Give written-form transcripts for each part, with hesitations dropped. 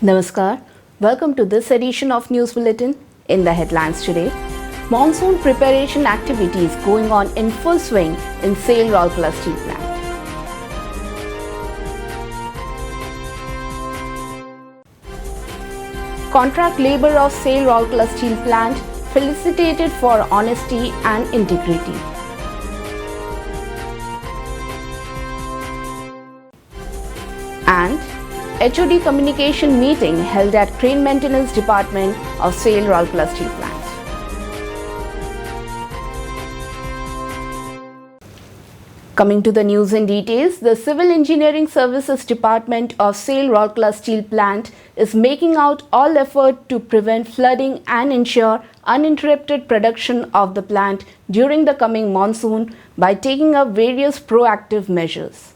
Namaskar. Welcome to this edition of News Bulletin. In the headlines today, monsoon preparation activities going on in full swing in SAIL Rourkela Steel Plant. Contract labor of SAIL Rourkela Steel Plant felicitated for honesty and integrity. And HOD communication meeting held at Crane Maintenance Department of SAIL Rourkela Steel Plant. Coming to the news in details, the Civil Engineering Services Department of SAIL Rourkela Steel Plant is making out all effort to prevent flooding and ensure uninterrupted production of the plant during the coming monsoon by taking up various proactive measures.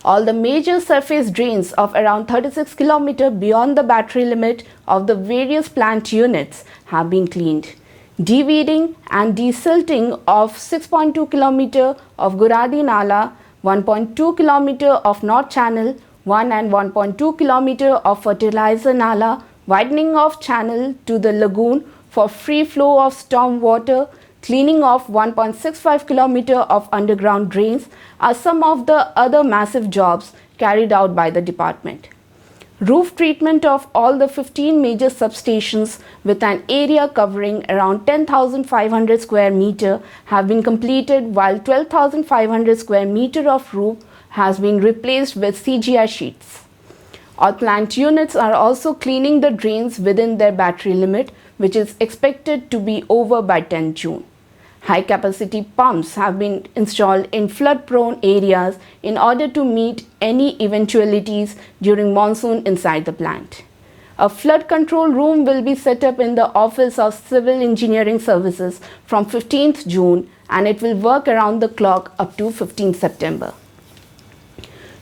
All the major surface drains of around 36 km beyond the battery limit of the various plant units have been cleaned. Deweeding and desilting of 6.2 km of Guradi Nala, 1.2 km of North Channel, 1 and 1.2 km of Fertilizer Nala, widening of channel to the lagoon for free flow of storm water, cleaning of 1.65 km of underground drains are some of the other massive jobs carried out by the department. Roof treatment of all the 15 major substations with an area covering around 10,500 square meter have been completed, while 12,500 square meter of roof has been replaced with CGI sheets. All plant units are also cleaning the drains within their battery limit, which is expected to be over by 10 June. High-capacity pumps have been installed in flood-prone areas in order to meet any eventualities during monsoon inside the plant. A flood control room will be set up in the Office of Civil Engineering Services from 15th June, and it will work around the clock up to 15th September.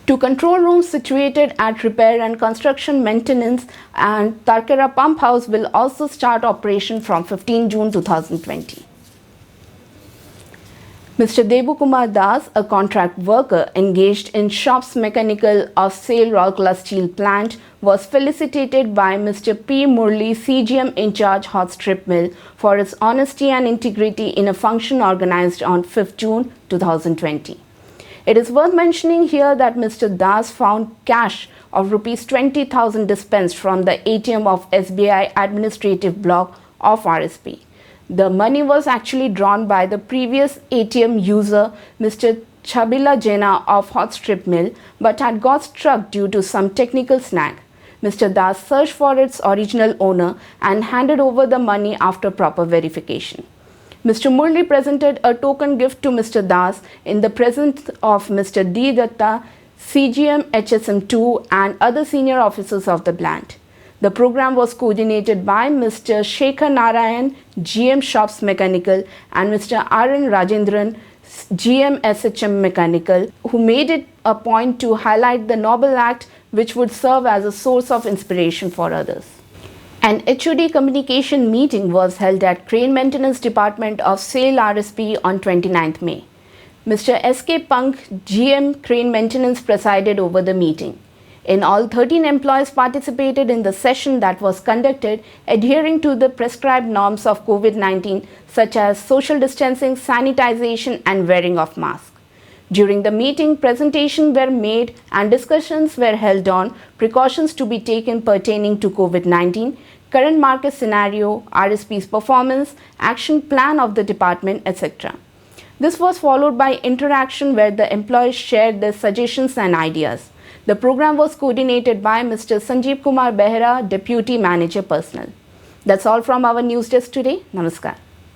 Two control rooms situated at Repair and Construction Maintenance and Tarkera Pump House will also start operation from 15 June 2020. Mr. Debu Kumar Das, a contract worker engaged in shops mechanical of SAIL Rourkela Steel Plant, was felicitated by Mr. P. Murli, CGM in charge Hot Strip Mill, for its honesty and integrity in a function organized on 5th June 2020. It is worth mentioning here that Mr. Das found cash of Rs 20,000 dispensed from the ATM of SBI Administrative Block of RSP. The money was actually drawn by the previous ATM user, Mr. Chabila Jena of Hot Strip Mill, but had got struck due to some technical snag. Mr. Das searched for its original owner and handed over the money after proper verification. Mr. Murli presented a token gift to Mr. Das in the presence of Mr. D. Datta, CGM HSM2 and other senior officers of the plant. The program was coordinated by Mr. Shekhar Narayan, GM Shops Mechanical, and Mr. R.N. Rajendran, GM SHM Mechanical, who made it a point to highlight the noble act which would serve as a source of inspiration for others. An HOD communication meeting was held at Crane Maintenance Department of SAIL RSP on 29th May. Mr. S.K. Punk, GM Crane Maintenance, presided over the meeting. In all, 13 employees participated in the session that was conducted adhering to the prescribed norms of COVID-19 such as social distancing, sanitization and wearing of masks. During the meeting, presentations were made and discussions were held on precautions to be taken pertaining to COVID-19, current market scenario, RSP's performance, action plan of the department, etc. This was followed by interaction where the employees shared their suggestions and ideas. The program was coordinated by Mr. Sanjeev Kumar Behera, Deputy Manager Personnel. That's all from our news desk today. Namaskar.